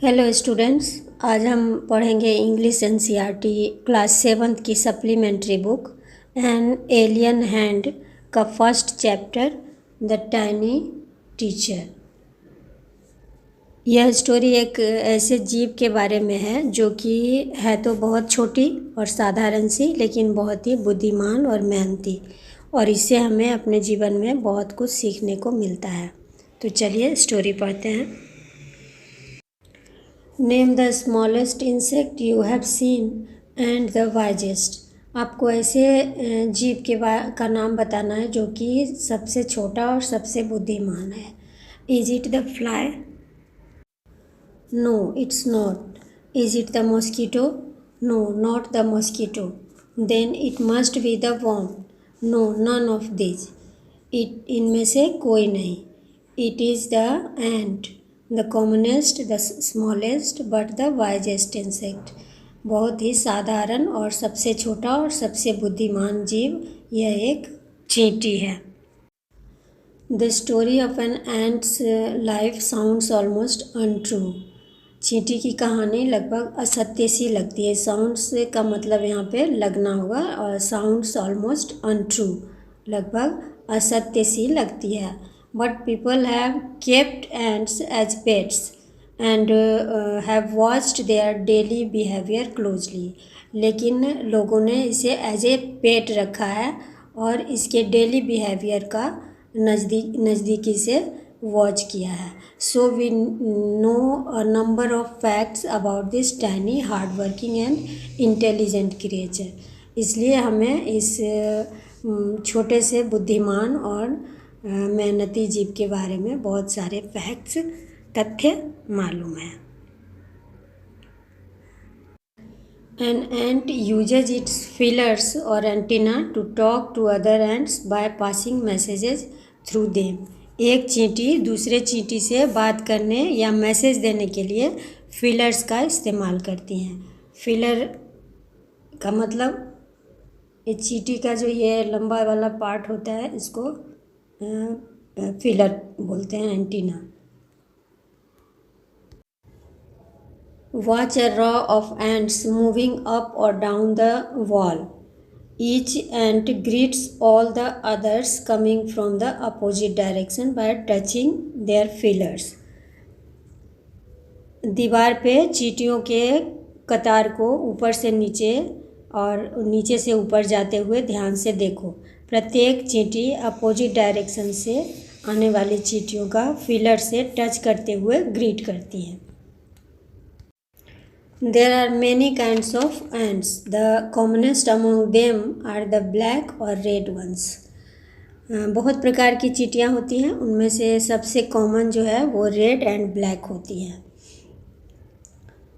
Hello students, आज हम पढ़ेंगे इंग्लिश एनसीईआरटी क्लास 7 की supplementary book an alien hand का first chapter the tiny teacher. यह स्टोरी एक ऐसे जीव के बारे में है जो कि है तो बहुत छोटी और साधारण सी, लेकिन बहुत ही बुद्धिमान और मेहनती, और इससे हमें अपने जीवन में बहुत कुछ सीखने को मिलता है। तो चलिए स्टोरी पढ़ते हैं। Name the smallest insect you have seen and the wisest. आपको ऐसे जीव का नाम बताना है जो कि सबसे छोटा और सबसे बुद्धिमान है। Is it the fly? No, it's not. Is it the mosquito? No, not the mosquito. Then it must be the worm? No, none of this. इनमें से कोई नहीं। It is the ant, the commonest, the smallest but the wisest insect. बहुत ही साधारण और सबसे छोटा और सबसे बुद्धिमान जीव यह एक चींटी है। The story of an ant's life sounds almost untrue. चींटी की कहानी लगभग असत्य सी लगती है। साउंड्स का मतलब यहाँ पे लगना होगा, और साउंड्स ऑलमोस्ट अनट्रू, लगभग असत्य सी लगती है। But people have kept ants as pets and have watched their daily behaviour closely. लेकिन लोगों ने इसे एज ए पेट रखा है और इसके डेली बिहेवियर का नज़दीकी से वॉच किया है। So we know a number of facts about this tiny hard working and intelligent creature. इसलिए हमें इस छोटे से बुद्धिमान और मेहनती जीव के बारे में बहुत सारे फैक्ट्स, तथ्य मालूम है। An ant uses its feelers or antenna to talk to other ants by passing messages through them. एक चींटी दूसरे चींटी से बात करने या मैसेज देने के लिए फीलर्स का इस्तेमाल करती हैं। फीलर का मतलब ये चींटी का जो ये लंबा वाला पार्ट होता है, इसको फीलर बोलते हैं, antenna. Watch a row of ants moving up or down the wall. Each ant greets all the others coming from the opposite direction by touching their feelers. दीवार पे चींटियों के कतार को ऊपर से नीचे और नीचे से ऊपर जाते हुए ध्यान से देखो। प्रत्येक चींटी अपोजिट डायरेक्शन से आने वाली चींटियों का फीलर से टच करते हुए ग्रीट करती हैं। There are many kinds of ants. The commonest among them are the black or red ones. बहुत प्रकार की चींटियाँ होती हैं, उनमें से सबसे कॉमन जो है वो रेड एंड ब्लैक होती हैं।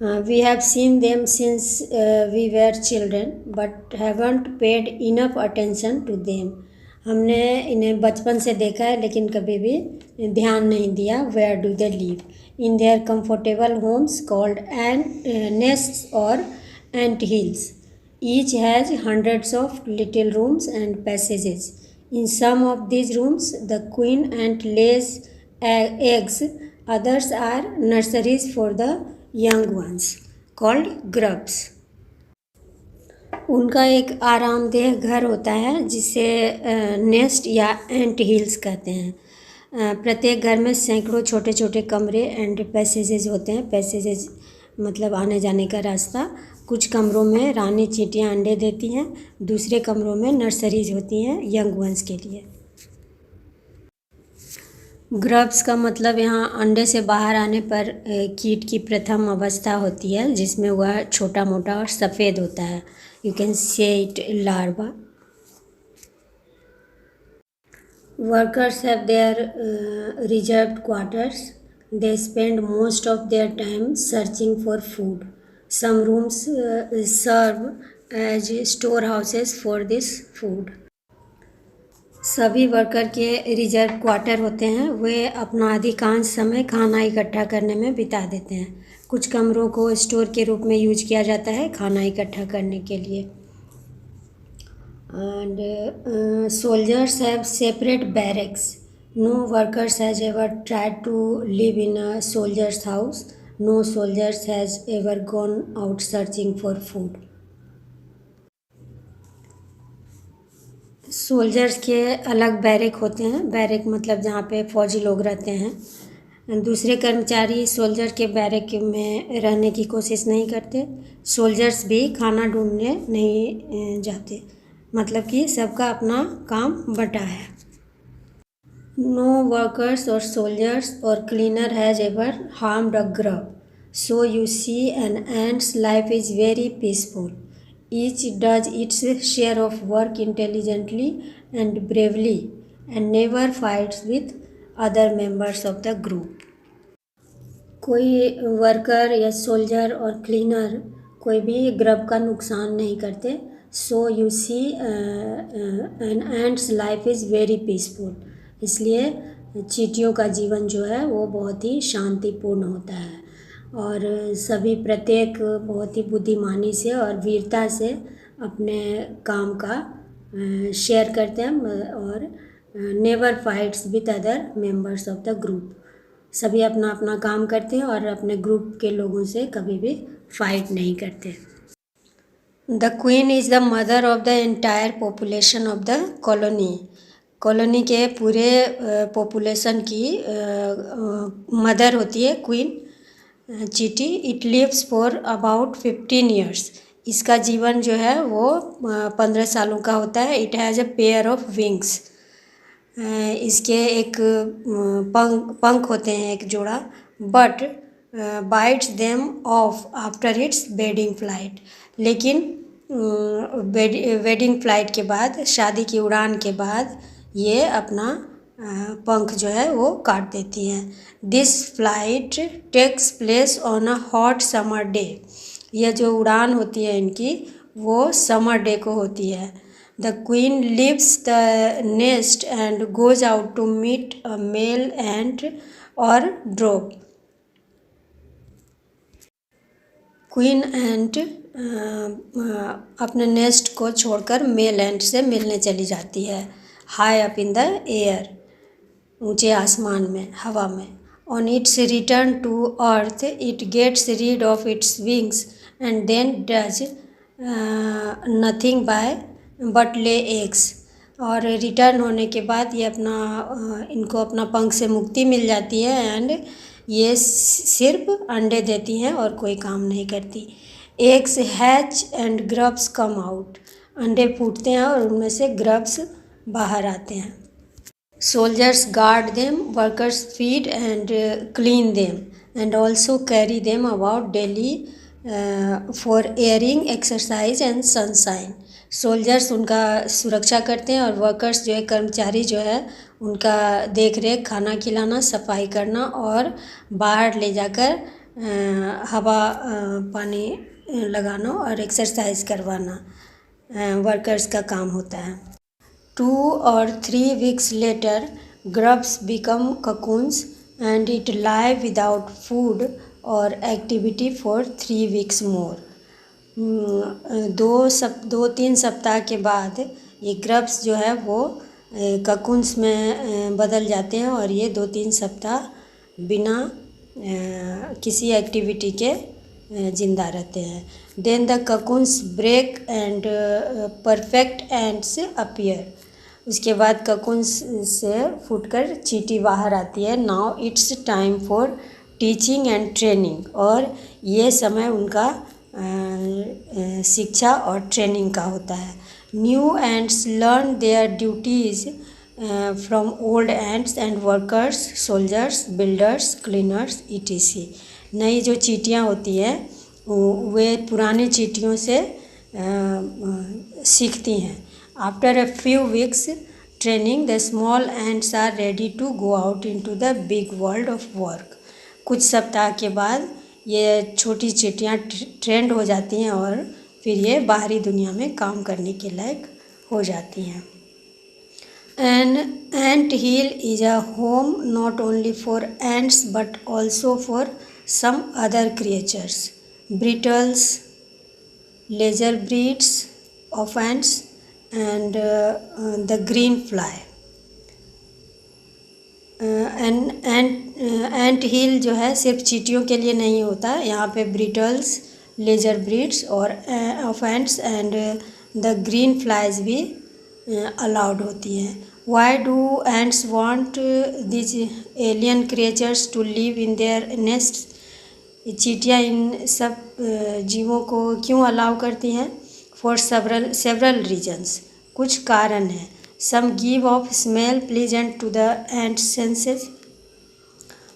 We have seen them since we were children, but haven't paid enough attention to them. हमने इन्हें बचपन से देखा है, लेकिन कभी भी ध्यान नहीं दिया। Where do they live? In their comfortable homes called nests or ant hills. Each has hundreds of little rooms and passages. In some of these rooms, the queen ant lays eggs. Others are nurseries for the young ones, called grubs. उनका एक आरामदेह घर होता है जिसे nest या एंट hills कहते हैं। प्रत्येक घर में सैकड़ों छोटे छोटे कमरे एंड पैसेजेस होते हैं। पैसेजेस मतलब आने जाने का रास्ता। कुछ कमरों में रानी चींटियाँ अंडे देती हैं, दूसरे कमरों में नर्सरीज होती हैं यंग वंस के लिए। ग्रब्स का मतलब यहाँ अंडे से बाहर आने पर कीट की प्रथम अवस्था होती है, जिसमें वह छोटा मोटा और सफ़ेद होता है। You can say it larva. Workers have their reserved quarters. They spend most of their time searching for food. Some rooms serve as storehouses for this food. सभी वर्कर के रिजर्व क्वार्टर होते हैं। वे अपना अधिकांश समय खाना इकट्ठा करने में बिता देते हैं। कुछ कमरों को स्टोर के रूप में यूज किया जाता है खाना इकट्ठा करने के लिए। And soldiers have separate barracks. No workers has ever tried to live in a soldier's house, No soldiers has ever gone out searching for food. Soldiers के अलग बैरक होते हैं। बैरक मतलब जहाँ पे फौजी लोग रहते हैं। दूसरे कर्मचारी सोल्जर के बैरक में रहने की कोशिश नहीं करते। सोल्जर्स भी खाना ढूंढने नहीं जाते। मतलब कि सबका अपना काम बटा है। नो वर्कर्स और सोल्जर्स और cleaner has ever harmed a grub. So you see an ant's life is very peaceful. Each does its share of work intelligently and bravely and never fights with other members of the group. कोई worker या soldier और cleaner कोई भी grub का नुकसान नहीं करते। So you see an ant's life is very peaceful. इसलिए चींटियों का जीवन जो है वो बहुत ही शांतिपूर्ण होता है और सभी प्रत्येक बहुत ही बुद्धिमानी से और वीरता से अपने काम का शेयर करते हैं और never fights with other members of the group. सभी अपना अपना काम करते हैं और अपने ग्रुप के लोगों से कभी भी फाइट नहीं करते। The queen is the mother of the entire population of the colony. Colony के पूरे पॉपुलेशन की मदर होती है क्वीन चींटी। It lives for about 15 years. इसका जीवन जो है वो 15 सालों का होता है। It has a pair of wings. इसके एक पंख होते हैं, एक जोड़ा। But bites them off after its wedding flight. लेकिन वेडिंग फ्लाइट के बाद, शादी की उड़ान के बाद ये अपना पंख जो है वो काट देती हैं। This flight takes place on a hot summer day. यह जो उड़ान होती है इनकी वो समर डे को होती है। The queen leaves the nest and goes out to meet a male ant or drop. Queen ant अपने नेस्ट को छोड़कर मेल एंट से मिलने चली जाती है। High up in the air, ऊंचे आसमान में, हवा में। On its return to earth it gets rid of its wings and then does nothing by but lay eggs. और रिटर्न होने के बाद ये इनको अपना पंख से मुक्ति मिल जाती है एंड ये सिर्फ अंडे देती हैं और कोई काम नहीं करती। Eggs hatch and grubs come out. अंडे फूटते हैं और उनमें से ग्रब्स बाहर आते हैं। Soldiers guard them, workers feed and clean them and also carry them about daily for airing, exercise and sunshine. Soldiers उनका सुरक्षा करते हैं और वर्कर्स जो है, कर्मचारी जो है, उनका देख रेख, खाना खिलाना, सफाई करना और बाहर ले जाकर हवा पानी लगाना और एक्सरसाइज करवाना वर्कर्स का काम होता है। 2 or 3 weeks later, grubs become cocoons and it live without food or activity for 3 weeks more. 2-3 सप्ताह के बाद ये ग्रब्स जो है वो ककून्स में बदल जाते हैं और ये 2-3 सप्ताह बिना किसी एक्टिविटी के जिंदा रहते हैं। Then the cocoons break and perfect ants appear. उसके बाद ककून्स से फूटकर चींटी बाहर आती है। Now it's time for teaching and training. और ये समय उनका शिक्षा और ट्रेनिंग का होता है। New ants learn their duties from old ants and workers, soldiers, builders, cleaners etc. नई जो चींटियाँ होती हैं वे पुरानी चींटियों से सीखती हैं। After a few weeks training the small ants are ready to go out into the big world of work. कुछ सप्ताह के बाद ये छोटी चींटियाँ ट्रेंड हो जाती हैं और फिर ये बाहरी दुनिया में काम करने के लायक हो जाती हैं। An ant hill is a home not only for ants but also for some other creatures. Beetles, lesser breeds of ants and the green fly. An ant एंट हिल जो है सिर्फ चींटियों के लिए नहीं होता, यहाँ पे ब्रिटल्स, लेजर ब्रीड्स और of ants and the green flies भी अलाउड होती हैं। Why do ants want this alien creatures to live in their nest? चींटियाँ इन सब जीवों को क्यों अलाउ करती हैं? फॉर सेवरल रीजन्स, कुछ कारण हैं। Some give off smell pleasant to the ant senses,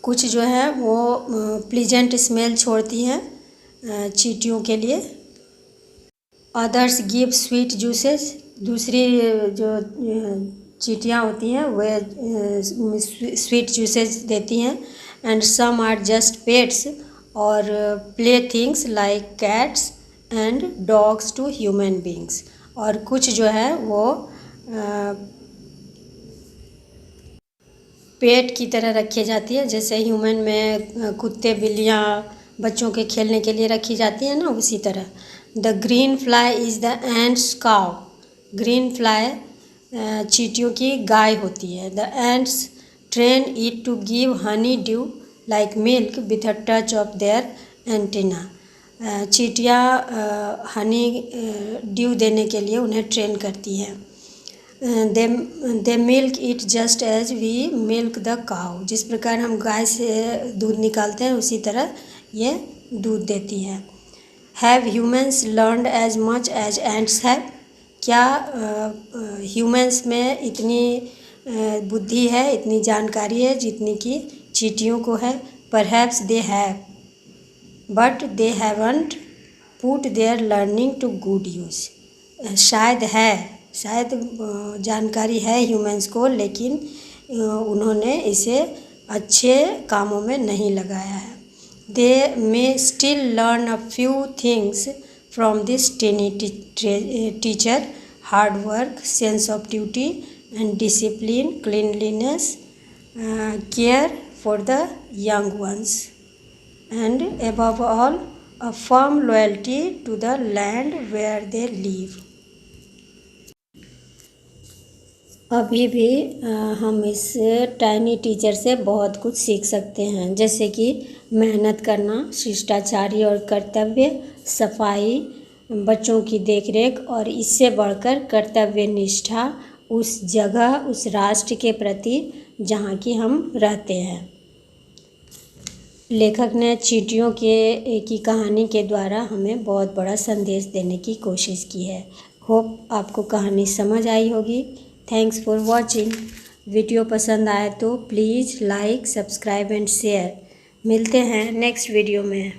कुछ जो है वो प्लीजेंट स्मेल छोड़ती हैं चींटियों के लिए। अदर्स गिव स्वीट जूसेस, दूसरी जो चींटियाँ होती हैं वह स्वीट जूसेस देती हैं। And some are just pets और play things like cats and dogs to human beings, और कुछ जो है वो पेट की तरह रखी जाती है, जैसे ह्यूमन में कुत्ते बिल्लियाँ बच्चों के खेलने के लिए रखी जाती हैं ना, उसी तरह। The green fly is the ant's cow, green fly चींटियों की गाय होती है। The ants train it to give honey dew like milk with a touch of their antenna, चींटियाँ हनी ड्यू देने के लिए उन्हें ट्रेन करती हैं। They milk it just as we milk the cow, जिस प्रकार हम गाय से दूध निकालते हैं उसी तरह ये दूध देती है। Have humans learned as much as ants have, क्या ह्यूमन्स में इतनी बुद्धि है, इतनी जानकारी है जितनी कि चींटियों को है? Perhaps they have but they haven't put their learning to good use, शायद है, शायद जानकारी है ह्यूमन्स को, लेकिन उन्होंने इसे अच्छे कामों में नहीं लगाया है। They may still learn a few things from this tiny teacher, hard work, sense of duty and discipline, cleanliness, care for the young ones, and above all a firm loyalty to the land where they live. अभी भी हम इस tiny teacher से बहुत कुछ सीख सकते हैं, जैसे कि मेहनत करना, शिष्टाचारी और कर्तव्य, सफाई, बच्चों की देखरेख और इससे बढ़कर कर्तव्य निष्ठा उस जगह, उस राष्ट्र के प्रति जहाँ की हम रहते हैं। लेखक ने चींटियों की कहानी के द्वारा हमें बहुत बड़ा संदेश देने की कोशिश की है। होप आपको कहानी समझ आई होगी। Thanks for watching. वीडियो पसंद आए तो please like, subscribe and share. मिलते हैं नेक्स्ट वीडियो में।